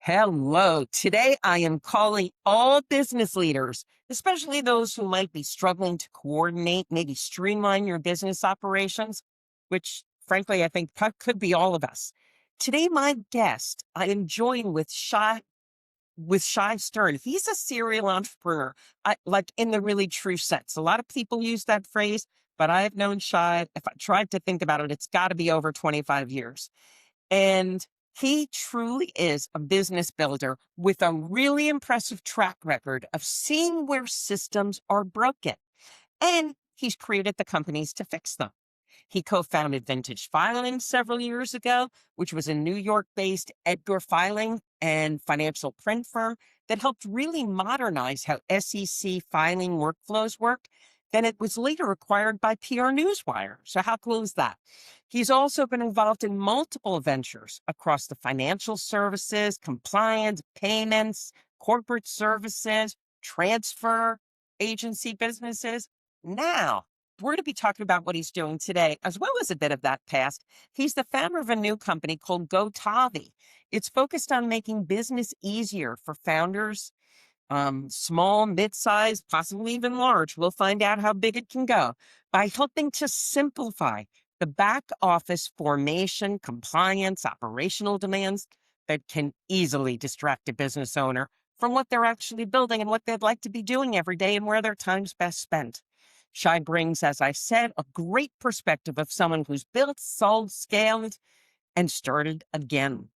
Hello. Today I am calling all business leaders, especially those who might be struggling to coordinate, maybe streamline your business operations, which frankly I think could be all of us. Today, my guest, I am joined with Shai Stern. He's a serial entrepreneur, like in the really true sense. A lot of people use that phrase, but I've known Shai. If I tried to think about it, it's got to be over 25 years. And he truly is a business builder with a really impressive track record of seeing where systems are broken. And he's created the companies to fix them. He co-founded Vintage Filing several years ago, which was a New York-based Edgar filing and financial print firm that helped really modernize how SEC filing workflows work. Then it was later acquired by PR Newswire. So how cool is that? He's also been involved in multiple ventures across the financial services, compliance, payments, corporate services, transfer agency businesses. Now, we're going to be talking about what he's doing today, as well as a bit of that past. He's the founder of a new company called Gotavi. It's focused on making business easier for founders, small, mid-sized, possibly even large. We'll find out how big it can go by helping to simplify the back office formation, compliance, operational demands that can easily distract a business owner from what they're actually building and what they'd like to be doing every day and where their time's best spent. Shai brings, as I said, a great perspective of someone who's built, sold, scaled, and started again,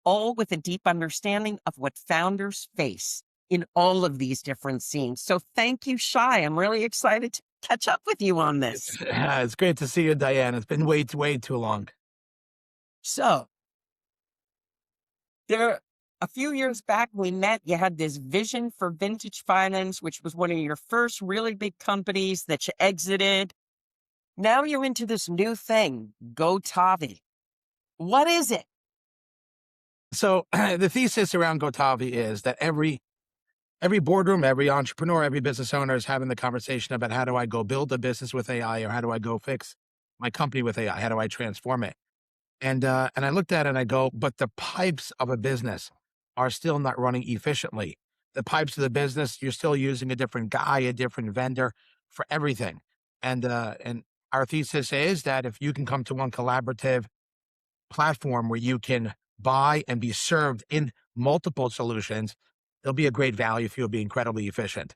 all with a deep understanding of what founders face in all of these different scenes. So thank you, Shai. I'm really excited to catch up with you on this. It's great to see you, Diane. It's been way too long. So a few years back, we met. You had this vision for Vintage Finance, which was one of your first really big companies that you exited. Now you're into this new thing, Gotavi. What is it? So the thesis around Gotavi is that every boardroom, every entrepreneur, every business owner is having the conversation about how do I go build a business with AI, or how do I go fix my company with AI? How do I transform it? And I looked at it and I go, but the pipes of a business are still not running efficiently. The pipes of the business, you're still using a different guy, a different vendor for everything. And our thesis is that if you can come to one collaborative platform where you can buy and be served in multiple solutions, it'll be a great value if you'll be incredibly efficient.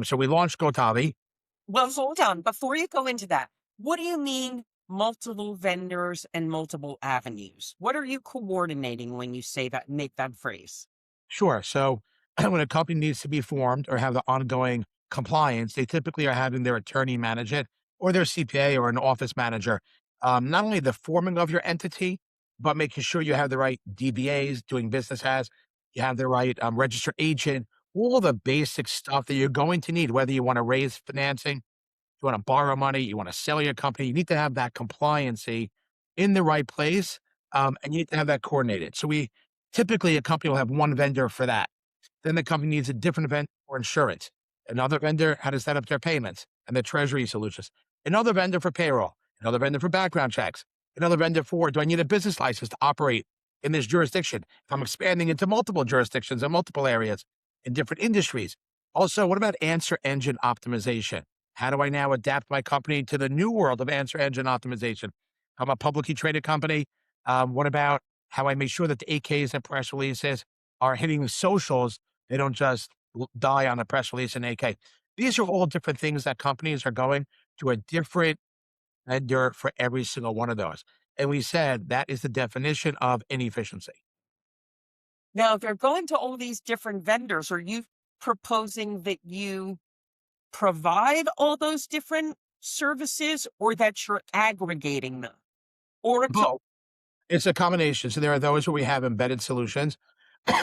So we launched Gotavi. Well, hold on. Before you go into that, what do you mean multiple vendors and multiple avenues? What are you coordinating when you say that, make that phrase? Sure. So when a company needs to be formed or have the ongoing compliance, they typically are having their attorney manage it, or their CPA or an office manager. Not only the forming of your entity, but making sure you have the right DBAs, doing business as, you have the right registered agent, all the basic stuff that you're going to need, whether you want to raise financing, you want to borrow money, you want to sell your company, you need to have that compliancy in the right place, and you need to have that coordinated. So typically a company will have one vendor for that. Then the company needs a different vendor for insurance. Another vendor how to set up their payments and their treasury solutions. Another vendor for payroll. Another vendor for background checks. Another vendor for, do I need a business license to operate in this jurisdiction? If I'm expanding into multiple jurisdictions and multiple areas in different industries. Also, what about answer engine optimization? How do I now adapt my company to the new world of answer engine optimization? I'm a publicly traded company. What about how I make sure that the AKs and press releases are hitting the socials? They don't just die on a press release and AK. These are all different things that companies are going to a different vendor for every single one of those. And we said that is the definition of inefficiency. Now, if you're going to all these different vendors, are you proposing that you provide all those different services or that you're aggregating them? Or Both. It's a combination. So there are those where we have embedded solutions,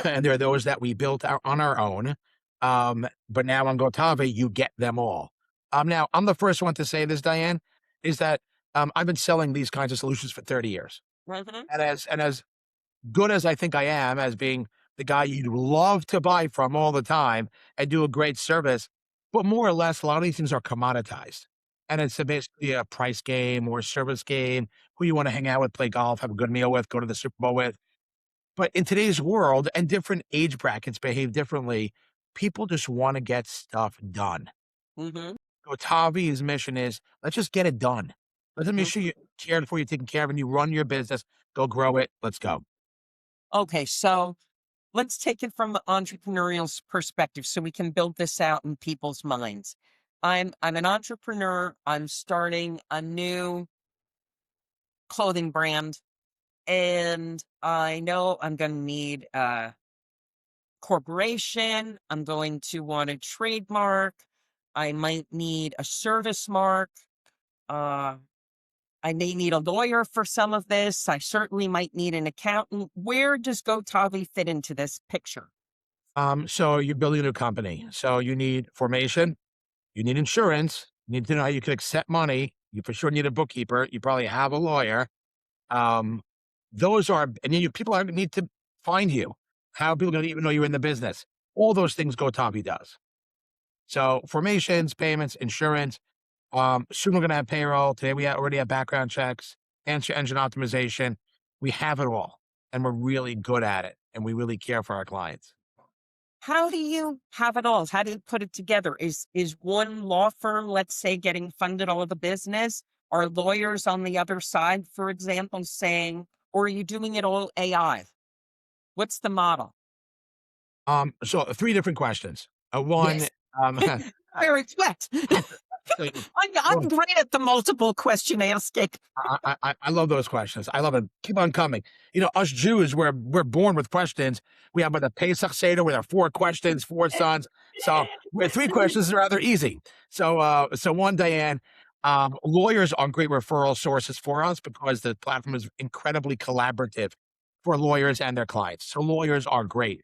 and there are those that we built on our own. But now on Gotavi, you get them all. Now, I'm the first one to say this, Diane, is that I've been selling these kinds of solutions for 30 years. Mhm. And as good as I think I am as being the guy you'd love to buy from all the time and do a great service, but more or less, a lot of these things are commoditized. And it's basically a price game or a service game, who you want to hang out with, play golf, have a good meal with, go to the Super Bowl with. But in today's world, and different age brackets behave differently, people just want to get stuff done. Hmm. Gotavi's mission is, let's just get it done. Let's make sure you cared for, you're taken care of, and you run your business. Go grow it. Let's go. Okay, so let's take it from the entrepreneurial perspective so we can build this out in people's minds. I'm an entrepreneur. I'm starting a new clothing brand, and I know I'm going to need a corporation. I'm going to want a trademark. I might need a service mark. Uh, I may need a lawyer for some of this. I certainly might need an accountant. Where does Gotavi fit into this picture? So you're building a new company. So you need formation, you need insurance, you need to know how you can accept money. You for sure need a bookkeeper. You probably have a lawyer. Um, those are, and then people are need to find you. How are people going to even know you're in the business? All those things Gotavi does. So formations, payments, insurance. Soon we're going to have payroll. Today we already have background checks, answer engine optimization. We have it all, and we're really good at it, and we really care for our clients. How do you have it all? How do you put it together? Is one law firm, let's say, getting funded all of the business? Are lawyers on the other side, for example, saying, or are you doing it all AI? What's the model? So three different questions. One, Yes. um, I reflect. so, I'm great at the multiple question asking. I love those questions. I love it. Keep on coming. Us Jews, we're born with questions. We have the Pesach Seder with our four questions, four sons. So with three questions is rather easy. So one, Diane, lawyers are great referral sources for us because the platform is incredibly collaborative for lawyers and their clients. So lawyers are great.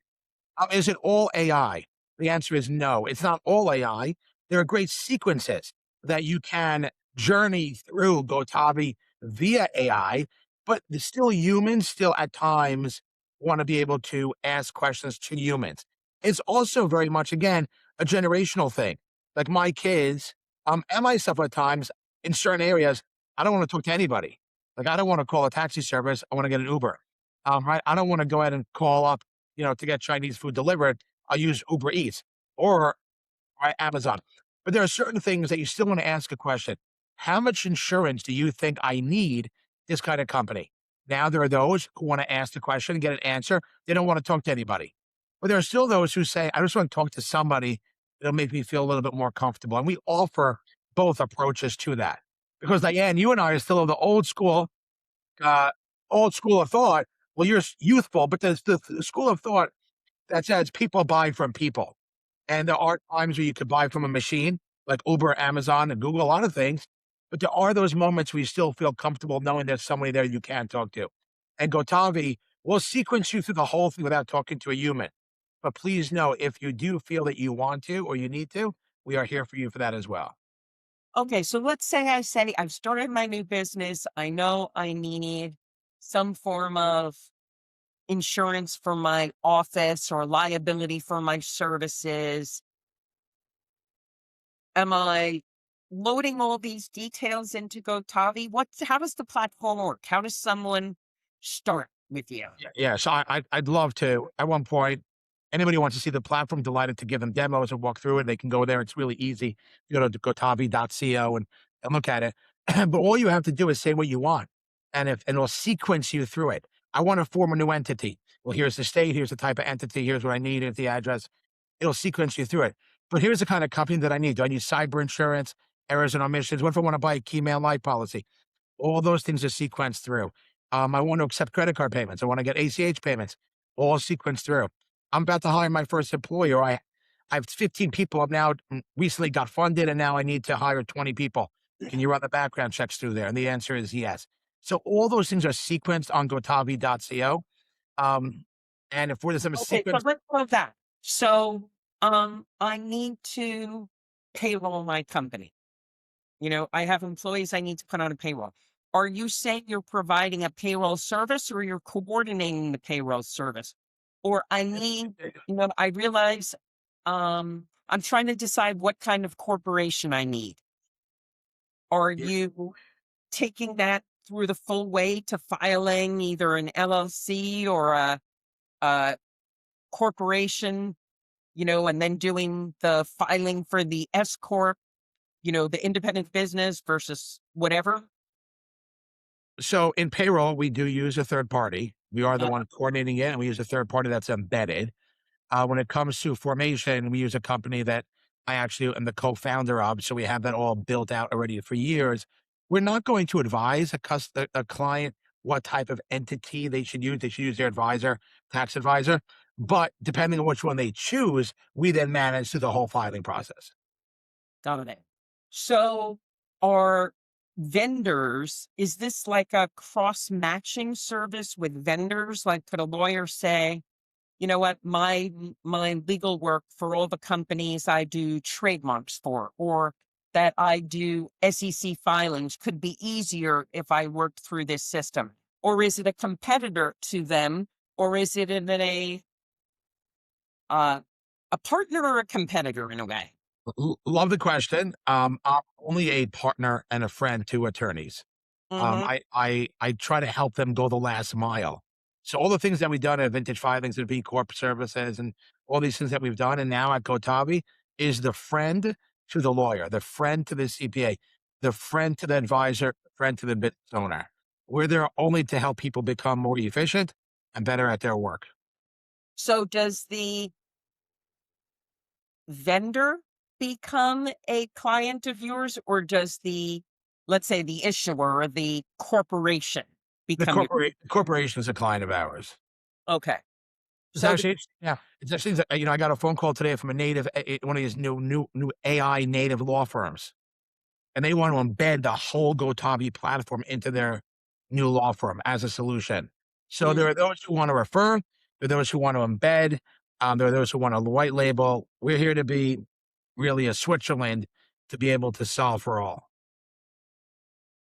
Is it all AI? The answer is no. It's not all AI. There are great sequences that you can journey through Gotavi via AI, but still humans still at times want to be able to ask questions to humans. It's also very much, again, a generational thing. Like my kids, and myself at times in certain areas, I don't want to talk to anybody. Like I don't want to call a taxi service. I want to get an Uber. Right. I don't want to go ahead and call up, to get Chinese food delivered. I'll use Uber Eats or Amazon. But there are certain things that you still want to ask a question. How much insurance do you think I need this kind of company? Now, there are those who want to ask the question and get an answer. They don't want to talk to anybody. But there are still those who say, I just want to talk to somebody that'll make me feel a little bit more comfortable. And we offer both approaches to that. Because Diane, you and I are still of the uh, old school of thought. Well, you're youthful, but there's the school of thought that says people buy from people. And there are times where you could buy from a machine like Uber, Amazon, and Google, a lot of things. But there are those moments where you still feel comfortable knowing there's somebody there you can talk to. And Gotavi will sequence you through the whole thing without talking to a human. But please know if you do feel that you want to or you need to, we are here for you for that as well. Okay, so let's say I say I've started my new business. I know I need some form of insurance for my office or liability for my services. Am I loading all these details into Gotavi? How does the platform work? How does someone start with you? Yeah, so I'd love to. At one point, anybody who wants to see the platform, delighted to give them demos and walk through it. They can go there. It's really easy. You go to gotavi.co and look at it. But all you have to do is say what you want, and it'll sequence you through it. I want to form a new entity. Well, here's the state. Here's the type of entity. Here's what I need. Here's the address. It'll sequence you through it. But here's the kind of company that I need. Do I need cyber insurance, errors and omissions? What if I want to buy a key man life policy? All those things are sequenced through. I want to accept credit card payments. I want to get ACH payments, all sequenced through. I'm about to hire my first employee, or I have 15 people. I've now recently got funded, and now I need to hire 20 people. Can you run the background checks through there? And the answer is yes. So all those things are sequenced on gotavi.co. Um, and if we're some Okay, so sequence, let's go that. So I need to payroll my company. I have employees I need to put on a payroll. Are you saying you're providing a payroll service or you're coordinating the payroll service? Or I realize I'm trying to decide what kind of corporation I need. Are you taking that through the full way to filing either an LLC or a uh, corporation, and then doing the filing for the S corp, the independent business versus whatever. So in payroll, we do use a third party. We are the Uh, one coordinating it, and we use a third party that's embedded. When it comes to formation, we use a company that I actually am the co-founder of, so we have that all built out already for years. We're not going to advise a client what type of entity they should use. They should use their advisor, tax advisor. But depending on which one they choose, we then manage through the whole filing process. Got it. So, are vendors, is this like a cross matching service with vendors? Like, could a lawyer say, you know what, my legal work for all the companies I do trademarks for, or that I do SEC filings could be easier if I worked through this system? Or is it a competitor to them? Or is it uh, a partner or a competitor in a way? Love the question. I'm only a partner and a friend to attorneys. Hmm. I try to help them go the last mile. So all the things that we've done at Vintage Filings and V Corp Services and all these things that we've done, and now at Gotavi is the friend to the lawyer, the friend to the CPA, the friend to the advisor, friend to the business owner. We're there only to help people become more efficient and better at their work. So, does the vendor become a client of yours, or does let's say, the issuer or the corporation The become your? corporation is a client of ours. Okay. It's So, actually, yeah, it's actually, I got a phone call today from a native, one of these new AI native law firms, and they want to embed the whole Gotavi platform into their new law firm as a solution. So there mm, are those who want to refer, there are those who want to embed, there are those who want to white label. We're here to be really a Switzerland to be able to solve for all.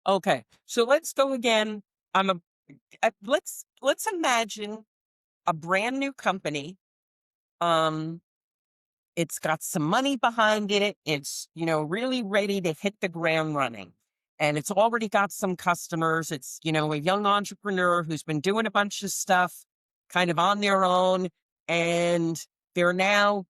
okay. So let's go again. I'm a let's imagine a brand new company. Um, it's got some money behind it. It's, really ready to hit the ground running. And it's already got some customers. It's, a young entrepreneur who's been doing a bunch of stuff kind of on their own. And they're now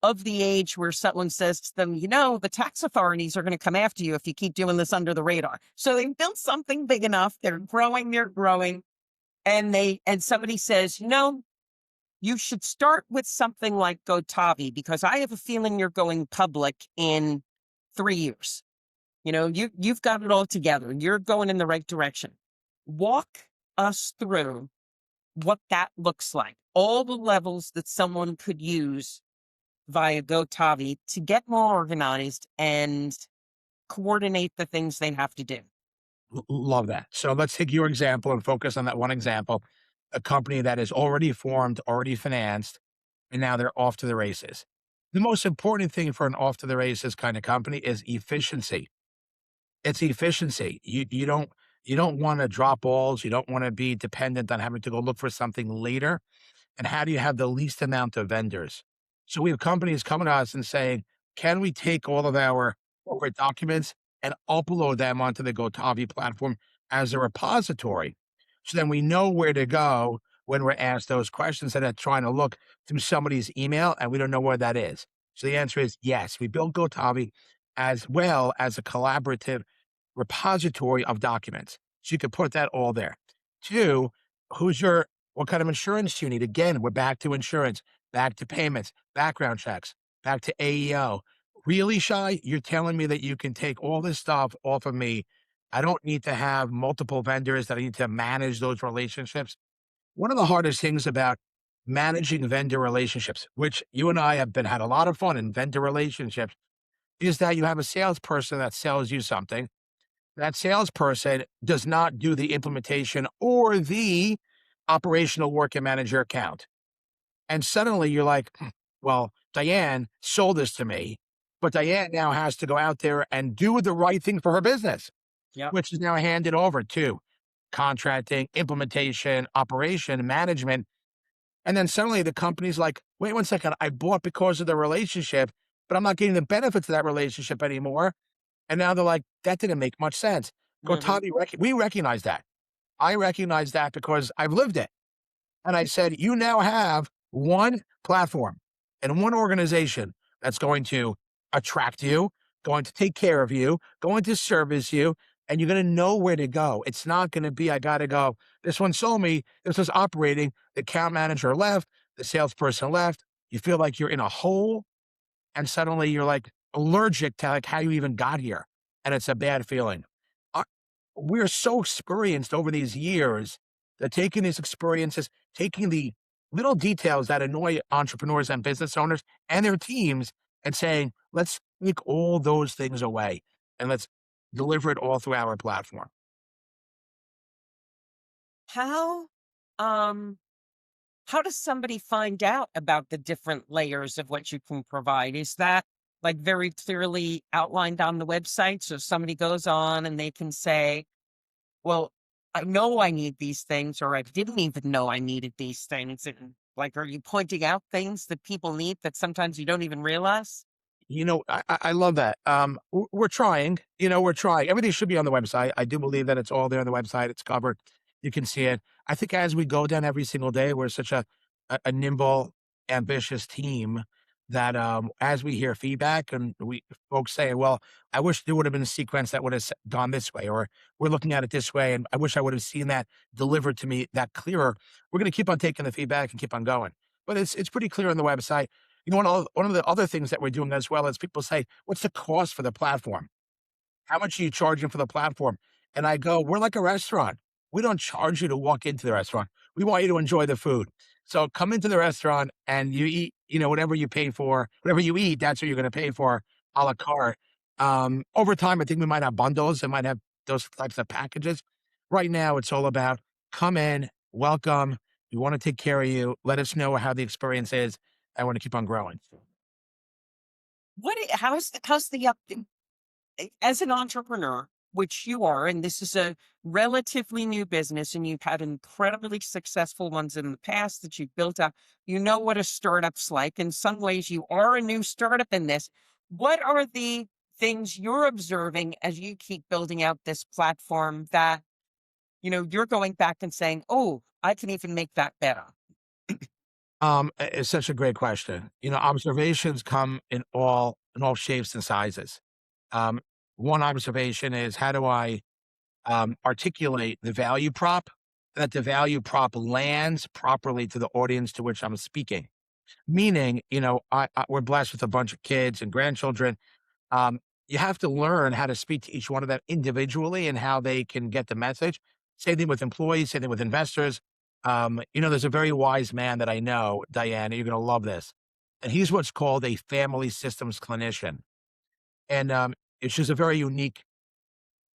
of the age where someone says to them, the tax authorities are going to come after you if you keep doing this under the radar. So they built something big enough. They're growing. And somebody says, you should start with something like Gotavi because I have a feeling you're going public in 3 years. You've got it all together. You're going in the right direction. Walk us through what that looks like. All the levels that someone could use via Gotavi to get more organized and coordinate the things they have to do. Love that. So let's take your example and focus on that one example, a company that is already formed, already financed, and now they're off to the races. The most important thing for an off to the races kind of company is efficiency. It's efficiency. You don't want to drop balls. You don't want to be dependent on having to go look for something later. And how do you have the least amount of vendors? So we have companies coming to us and saying, can we take all of our corporate documents and upload them onto the Gotavi platform as a repository? So then we know where to go when we're asked those questions that are trying to look through somebody's email and we don't know where that is. So the answer is yes, we built Gotavi as well as a collaborative repository of documents. So you can put that all there. Two, what kind of insurance do you need? Again, we're back to insurance, back to payments, background checks, back to AEO. Really, Shy? You're telling me that you can take all this stuff off of me. I don't need to have multiple vendors that I need to manage those relationships. One of the hardest things about managing vendor relationships, which you and I have had a lot of fun in vendor relationships, is that you have a salesperson that sells you something. That salesperson does not do the implementation or the operational work and manager account. And suddenly you're like, well, Diane sold this to me, but Diane now has to go out there and do the right thing for her business, Yep. which is now handed over to contracting, implementation, operation, management. And then suddenly the company's like, wait 1 second, I bought because of the relationship, but I'm not getting the benefits of that relationship anymore. And now they're like, that didn't make much sense. Hmm. Gotavi, we recognize that. I recognize that because I've lived it. And I said, you now have one platform and one organization that's going to attract you, going to take care of you, going to service you, and you're going to know where to go. It's not going to be, I got to go. This one sold me. This was operating. The account manager left. The salesperson left. You feel like you're in a hole, and suddenly you're like allergic to like how you even got here. And it's a bad feeling. Uh, We're so experienced over these years that taking these experiences, taking the little details that annoy entrepreneurs and business owners and their teams and saying, let's take all those things away and let's deliver it all through our platform. How, um, how does somebody find out about the different layers of what you can provide? Is that like very clearly outlined on the website? So somebody goes on and they can say, well, I know I need these things, or I didn't even know I needed these things. And like, are you pointing out things that people need that sometimes you don't even realize? I love that. We're trying, we're trying. Everything should be on the website. I do believe that it's all there on the website. It's covered. You can see it. I think as we go down every single day, we're such a nimble, ambitious team that as we hear feedback and we folks say, well, I wish there would have been a sequence that would have gone this way, or we're looking at it this way, and I wish I would have seen that delivered to me that clearer. We're going to keep on taking the feedback and keep on going. But it's pretty clear on the website. One of the other things that we're doing as well is people say, what's the cost for the platform? How much are you charging for the platform? And I go, we're like a restaurant. We don't charge you to walk into the restaurant. We want you to enjoy the food. So come into the restaurant and you eat, whatever you pay for, whatever you eat, that's what you're going to pay for a la carte. Over time, I think we might have bundles and might have those types of packages. Right now, it's all about come in, welcome. We want to take care of you. Let us know how the experience is. I want to keep on growing. How's the as an entrepreneur, which you are, and this is a relatively new business, and you've had incredibly successful ones in the past that you've built up. You know what a startup's like. In some ways, you are a new startup in this. What are the things you're observing as you keep building out this platform that, you're going back and saying, oh, I can even make that better? It's such a great question. Observations come in all shapes and sizes. Um, One observation is how do I articulate the value prop that the value prop lands properly to the audience to which I'm speaking. Meaning, we're blessed with a bunch of kids and grandchildren. You have to learn how to speak to each one of them individually and how they can get the message. Same thing with employees, same thing with investors. There's a very wise man that I know, Diane, you're going to love this. And he's what's called a family systems clinician. And it's just a very unique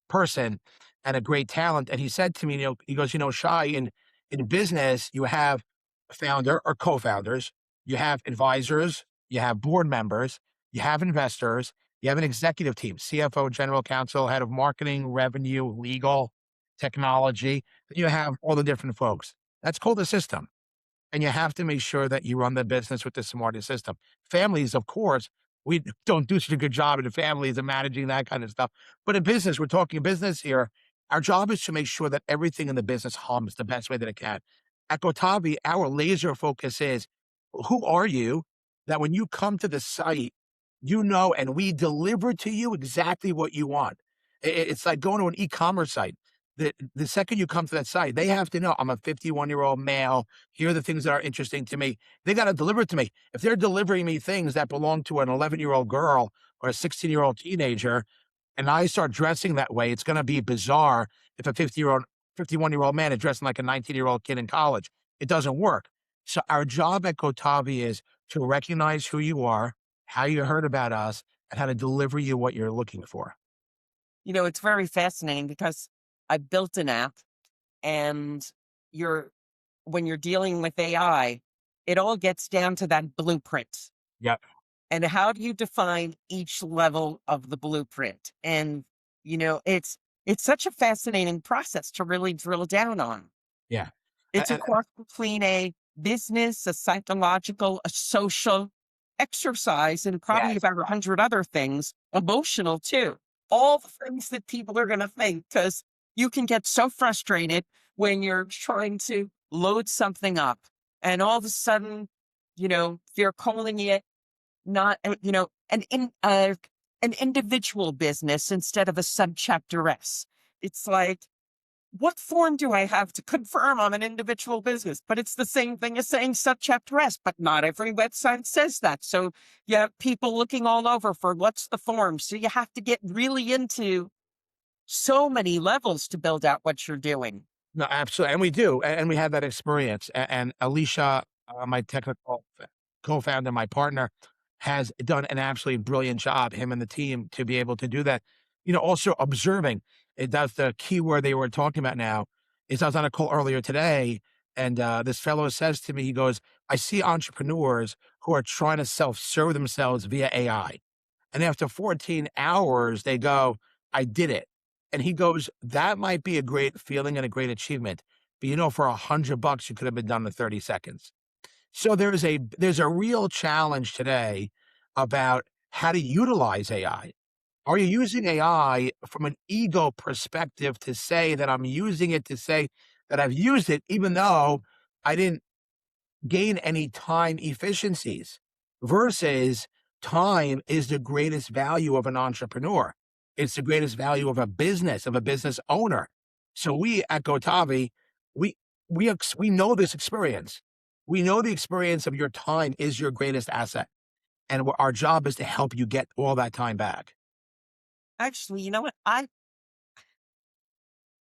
person and a great talent. And he said to me, he goes, Shai, in business, you have a founder or co-founders, you have advisors, you have board members, you have investors, you have an executive team, CFO, general counsel, head of marketing, revenue, legal, technology. You have all the different folks. That's called a system. And you have to make sure that you run the business with the smartest system. Families, of course, we don't do such a good job in the families of managing that kind of stuff. But in business, we're talking business here. Our job is to make sure that everything in the business hums the best way that it can. At Gotavi, our laser focus is who are you that when you come to the site, and we deliver to you exactly what you want. It's like going to an e-commerce site. The second you come to that site, they have to know I'm a 51-year-old male. Here are the things that are interesting to me. They got to deliver it to me. If they're delivering me things that belong to an 11-year-old girl or a 16-year-old teenager, and I start dressing that way, it's going to be bizarre if a 51-year-old man is dressing like a 19-year-old kid in college. It doesn't work. So our job at Gotavi is to recognize who you are, how you heard about us, and how to deliver you what you're looking for. It's very fascinating because I built an app, and you're when you're dealing with AI, it all gets down to that blueprint. Yeah. And how do you define each level of the blueprint? And, it's such a fascinating process to really drill down on. Yeah. It's a cross between a business, a psychological, a social exercise, and probably Yes. about 100 other things, emotional too. All the things that people are going to think, because you can get so frustrated when you're trying to load something up, and all of a sudden, they're calling it not, an individual business instead of a subchapter S. It's like, what form do I have to confirm I'm an individual business? But it's the same thing as saying subchapter S, but not every website says that. So you have people looking all over for what's the form. So you have to get really into so many levels to build out what you're doing. No, absolutely, and we do, and we have that experience. And Alicia, my technical co-founder, my partner, has done an absolutely brilliant job. Him and the team to be able to do that. Also observing. That's the key word they were talking about now. Is I was on a call earlier today, and this fellow says to me, he goes, "I see entrepreneurs who are trying to self-serve themselves via AI." And after 14 hours, they go, "I did it." And he goes, "That might be a great feeling and a great achievement. But for $100, you could have been done in 30 seconds." So there's a real challenge today about how to utilize AI. Are you using AI from an ego perspective to say that I'm using it to say that I've used it, even though I didn't gain any time efficiencies versus time is the greatest value of an entrepreneur. It's the greatest value of a business owner. So we at Gotavi, we we know this experience. We know the experience of your time is your greatest asset, and our job is to help you get all that time back. Actually, you know what?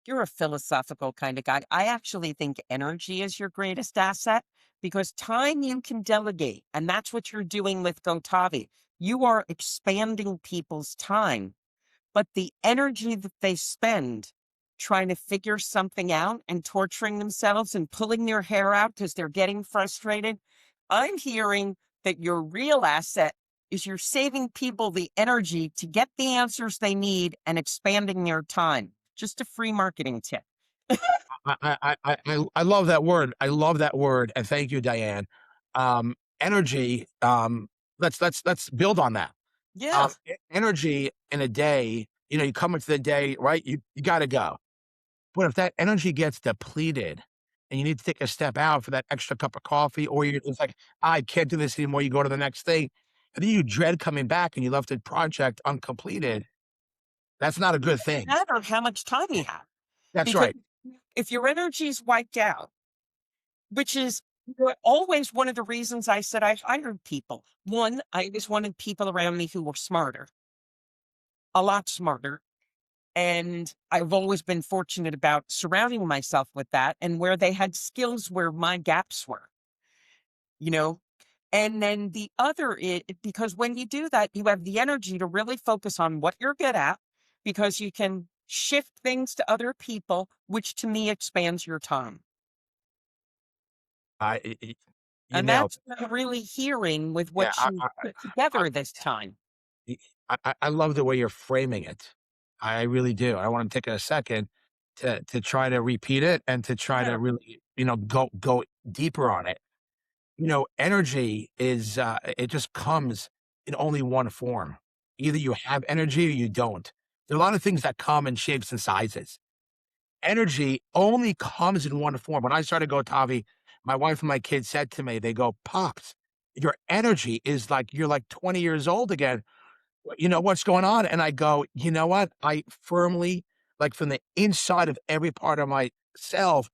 You're a philosophical kind of guy. I actually think energy is your greatest asset because time you can delegate. And that's what you're doing with Gotavi. You are expanding people's time, but the energy that they spend trying to figure something out and torturing themselves and pulling their hair out because they're getting frustrated. I'm hearing that your real asset is you're saving people the energy to get the answers they need and expanding their time. Just a free marketing tip. I love that word. I love that word, and thank you, Diane. Energy. Let's build on that. Yeah. Energy in a day. You come into the day, right? You got to go. But if that energy gets depleted, and you need to take a step out for that extra cup of coffee, or it's like, I can't do this anymore. You go to the next thing, and then you dread coming back, and you left the project uncompleted. That's not a good thing. Matter how much time you have. That's Because right. if your energy's wiped out, which is always one of the reasons I said I hired people. One, I always wanted people around me who were smarter, a lot smarter. And I've always been fortunate about surrounding myself with that and where they had skills where my gaps were, you know? And then the other is because when you do that, you have the energy to really focus on what you're good at because you can shift things to other people, which to me expands your time. You And nailed that's it. what I'm really hearing with Yeah, what you put I together this time. Y I love the way you're framing it. I really do. I wanna take a second to try to repeat it and to try Yeah. to really, go deeper on it. Energy is, it just comes in only one form. Either you have energy or you don't. There are a lot of things that come in shapes and sizes. Energy only comes in one form. When I started Gotavi, my wife and my kids said to me, they go, "Pops, your energy is like you're like 20 years old again. What's going on?" And I go, "You know what? I firmly, like from the inside of every part of myself,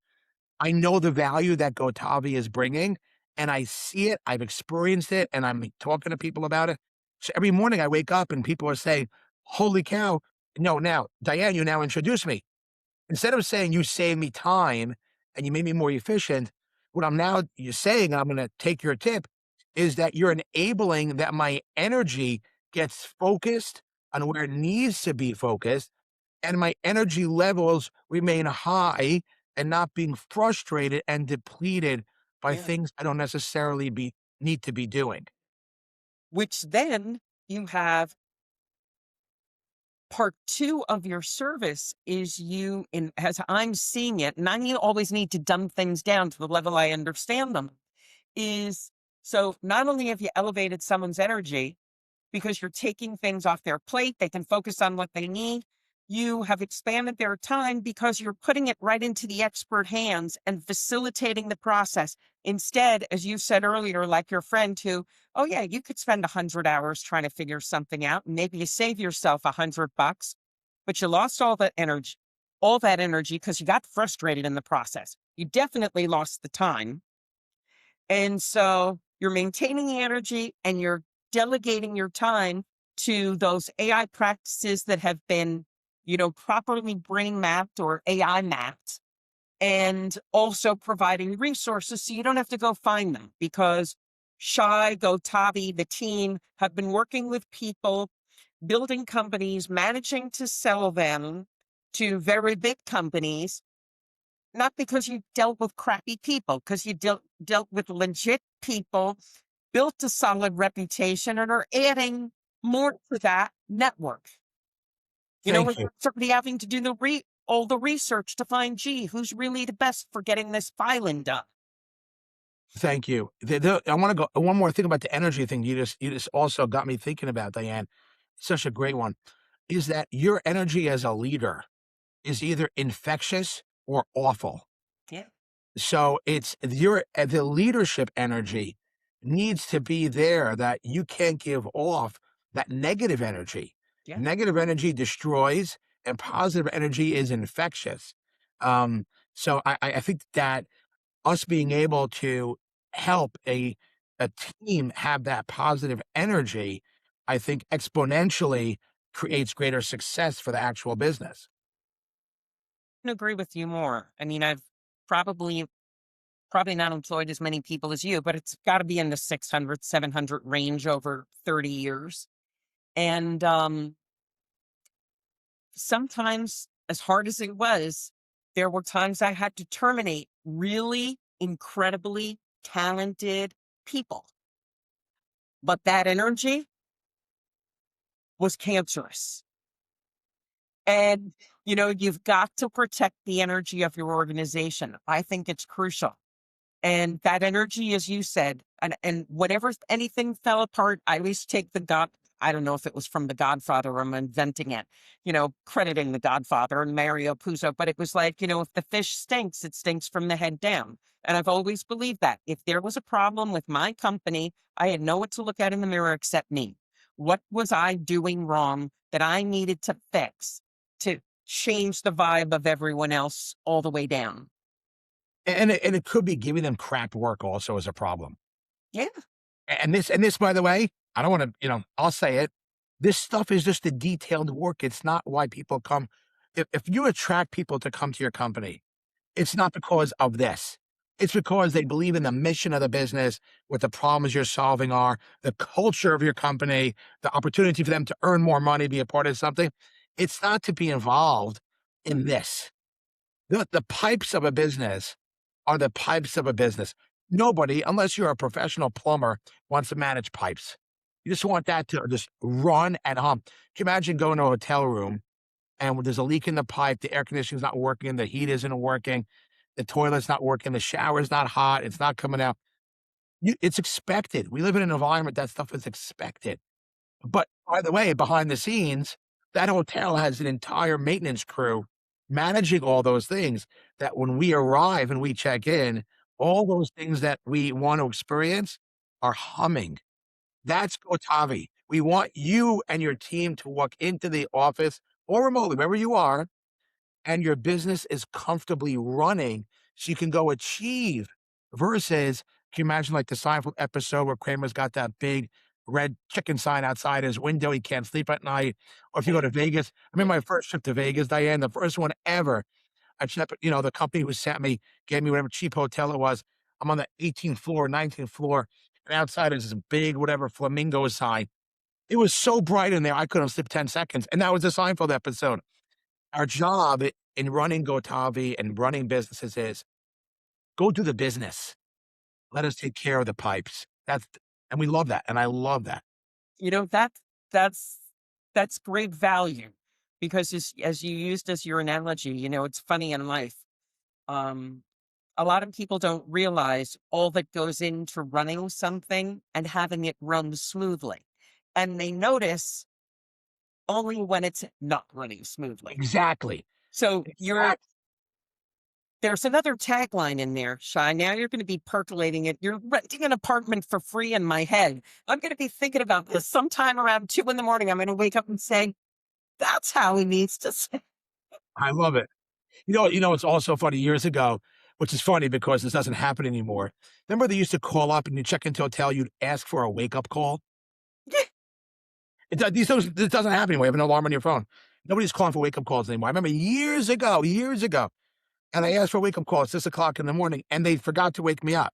I know the value that Gotavi is bringing, and I see it. I've experienced it, and I'm talking to people about it. So every morning I wake up and people are saying, 'Holy cow!' No, now, Diane, you now introduce me. Instead of saying you saved me time and you made me more efficient, what I'm now you're saying, I'm going to take your tip, is that you're enabling that my energy gets focused on where it needs to be focused, and my energy levels remain high and not being frustrated and depleted by Yeah. things I don't necessarily be need to be doing." Which then you have part two of your service is you in as I'm seeing it, and always need to dumb things down to the level I understand them, is so not only have you elevated someone's energy because you're taking things off their plate, they can focus on what they need. you have expanded their time because you're putting it right into the expert hands and facilitating the process. Instead, as you said earlier, like your friend who, oh yeah, you could spend 100 hours trying to figure something out, and maybe you save yourself $100, but you lost all that energy because you got frustrated in the process. You definitely lost the time. And so you're maintaining the energy and you're delegating your time to those AI practices that have been, properly brain mapped or AI mapped, and also providing resources so you don't have to go find them because Shai, Gotavi, the team have been working with people, building companies, managing to sell them to very big companies, not because you dealt with crappy people, because you dealt with legit people, built a solid reputation, and are adding more to that network. Thank you. Without somebody having to do all the research to find, gee, who's really the best for getting this filing done? Thank you. I want to go one more thing about the energy thing. You just also got me thinking about, Diane. Such a great one. Is that your energy as a leader is either infectious or awful. Yeah, So it's the leadership energy needs to be there, that you can't give off that negative energy. yeah. Negative energy destroys, and positive energy is infectious. Um, so I think that us being able to help a team have that positive energy, I think exponentially creates greater success for the actual business. I agree with you more. I mean, I've probably probably not employed as many people as you, but it's got to be in the 600, 700 range over 30 years. And sometimes, as hard as it was, there were times I had to terminate really incredibly talented people. But that energy was cancerous. And, you've got to protect the energy of your organization. I think it's crucial. And that energy, as you said, and whenever anything fell apart, I always take I don't know if it was from The Godfather or I'm inventing it, crediting The Godfather and Mario Puzo, but it was like, if the fish stinks, it stinks from the head down. And I've always believed that. If there was a problem with my company, I had no one to look at in the mirror except me. What was I doing wrong that I needed to fix to change the vibe of everyone else all the way down? And it could be giving them crap work also as a problem. Yeah, And this, by the way, I don't wanna, I'll say it. This stuff is just the detailed work. It's not why people come. If you attract people to come to your company, it's not because of this. It's because they believe in the mission of the business, what the problems you're solving are, the culture of your company, the opportunity for them to earn more money, be a part of something. It's not to be involved in this. The pipes of a business are the pipes of a business. Nobody, unless you're a professional plumber, wants to manage pipes. You just want that to just run and hum. Can you imagine going to a hotel room and there's a leak in the pipe, the air conditioning's not working, the heat isn't working, the toilet's not working, the shower's not hot, it's not coming out. It's expected. We live in an environment that stuff is expected. But by the way, behind the scenes, that hotel has an entire maintenance crew managing all those things, that when we arrive and we check in, all those things that we want to experience are humming. That's Gotavi. We want you and your team to walk into the office or remotely, wherever you are, and your business is comfortably running so you can go achieve, versus, can you imagine like the Seinfeld episode where Kramer's got that big red chicken sign outside his window, he can't sleep at night? Or if you go to Vegas, I remember my first trip to Vegas, Diane, the first one ever. I slept, the company who sent me gave me whatever cheap hotel it was. I'm on the 18th floor, 19th floor, and outside is this big whatever flamingo sign. It was so bright in there, I couldn't sleep 10 seconds. And that was the Seinfeld episode. Our job in running Gotavi and running businesses is go do the business. Let us take care of the pipes. And we love that. And I love that. you know that that's that's great value because as you used as your analogy, it's funny in life. Um, a lot of people don't realize all that goes into running something and having it run smoothly, and they notice only when it's not running smoothly. Exactly. So Exactly. there's another tagline in there, Shai. Now you're going to be percolating it. You're renting an apartment for free in my head. I'm going to be thinking about this sometime around 2 in the morning. I'm going to wake up and say, that's how he needs to say. I love it. It's also funny years ago, which is funny because this doesn't happen anymore. Remember they used to call up and you check into a hotel, you'd ask for a wake up call? This doesn't happen anymore. You have an alarm on your phone. Nobody's calling for wake up calls anymore. I remember years ago, and I asked for a wake up call at 6 o'clock in the morning, and they forgot to wake me up.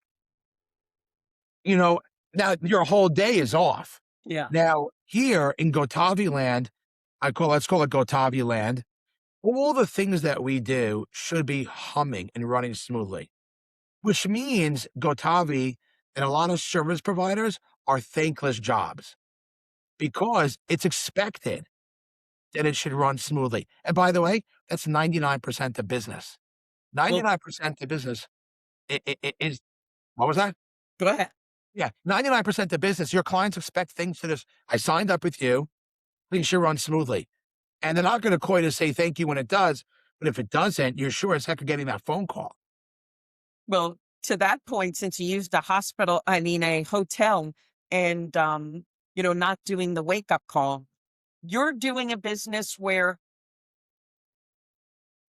You know, now your whole day is off. Yeah. Now, here in Gotavi land, let's call it Gotavi land. All the things that we do should be humming and running smoothly, which means Gotavi and a lot of service providers are thankless jobs because it's expected that it should run smoothly. And by the way, that's 99% of business. Well, 99% of business is what was that? go ahead. Yeah, 99% of business, your clients expect things to this. I signed up with you, things should run smoothly. And they're not going to call you to say thank you when it does. But if it doesn't, you're sure as heck of getting that phone call. Well, to that point, since you used a hotel and, not doing the wake up call, you're doing a business where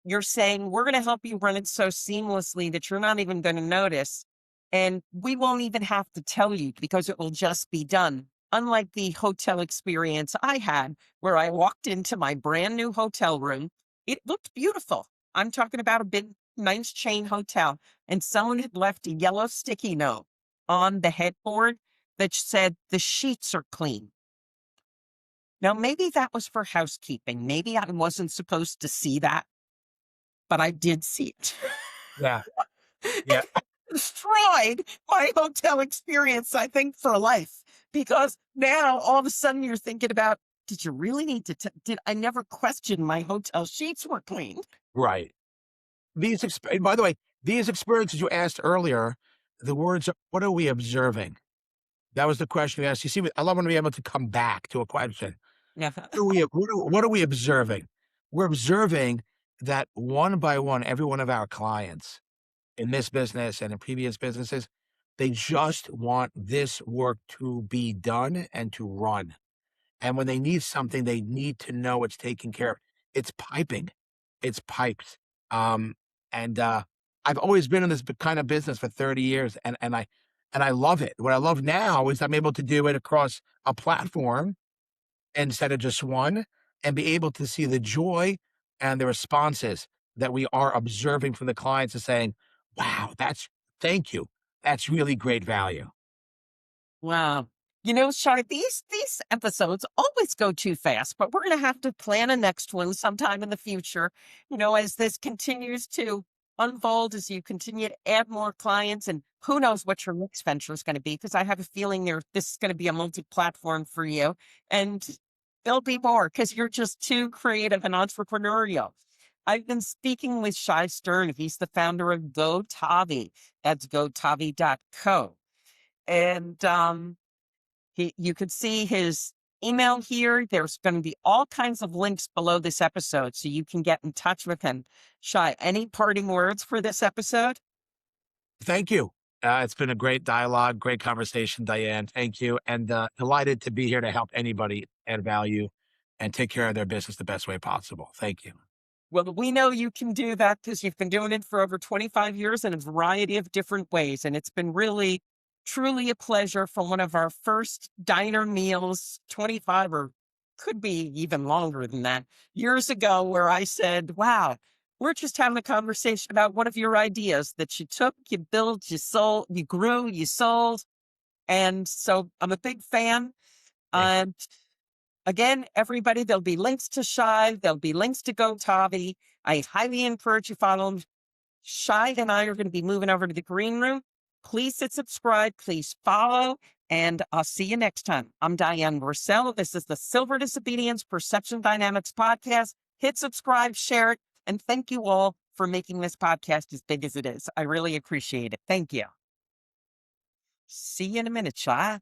you're saying, we're going to help you run it so seamlessly that you're not even going to notice. And we won't even have to tell you because it will just be done. Unlike the hotel experience I had, where I walked into my brand new hotel room, it looked beautiful. I'm talking about a big, nice chain hotel. And someone had left a yellow sticky note on the headboard that said, the sheets are clean. Now, maybe that was for housekeeping. Maybe I wasn't supposed to see that, but I did see it. Yeah. Yeah. It destroyed my hotel experience, I think, for life. Because now all of a sudden you're thinking about, did you really need to, did I never question my hotel sheets were clean? Right. By the way, these experiences you asked earlier, the words, what are we observing? That was the question you asked. You see, I love when we able to come back to a question. Yeah. What are we observing? We're observing that one by one, every one of our clients in this business and in previous businesses, they just want this work to be done and to run. And when they need something, they need to know it's taken care of. It's piping. It's pipes. Um, and I've always been in this kind of business for 30 years and I love it. What I love now is I'm able to do it across a platform instead of just one and be able to see the joy and the responses that we are observing from the clients and saying, wow, thank you. That's really great value. Wow. Shar, these episodes always go too fast, but we're going to have to plan a next one sometime in the future, as this continues to unfold, as you continue to add more clients, and who knows what your next venture is going to be, because I have a feeling this is going to be a multi-platform for you, and there'll be more because you're just too creative and entrepreneurial. I've been speaking with Shai Stern. He's the founder of Gotavi. That's gotavi.co. And you could see his email here. There's going to be all kinds of links below this episode so you can get in touch with him. Shai, any parting words for this episode? Thank you. It's been a great dialogue, great conversation, Diane. Thank you. And delighted to be here to help anybody add value and take care of their business the best way possible. Thank you. Well, we know you can do that because you've been doing it for over 25 years in a variety of different ways. And it's been really, truly a pleasure for one of our first diner meals, 25 or could be even longer than that, years ago, where I said, wow, we're just having a conversation about one of your ideas that you took, you built, you sold, you grew, you sold. And so I'm a big fan. Thank you. Again, everybody, there'll be links to Shai. There'll be links to Gotavi. I highly encourage you to follow him. Shai and I are going to be moving over to the green room. Please hit subscribe. Please follow. And I'll see you next time. I'm Dian Griesel. This is the Silver Disobedience Perception Dynamics podcast. Hit subscribe, share it, and thank you all for making this podcast as big as it is. I really appreciate it. Thank you. See you in a minute, Shai.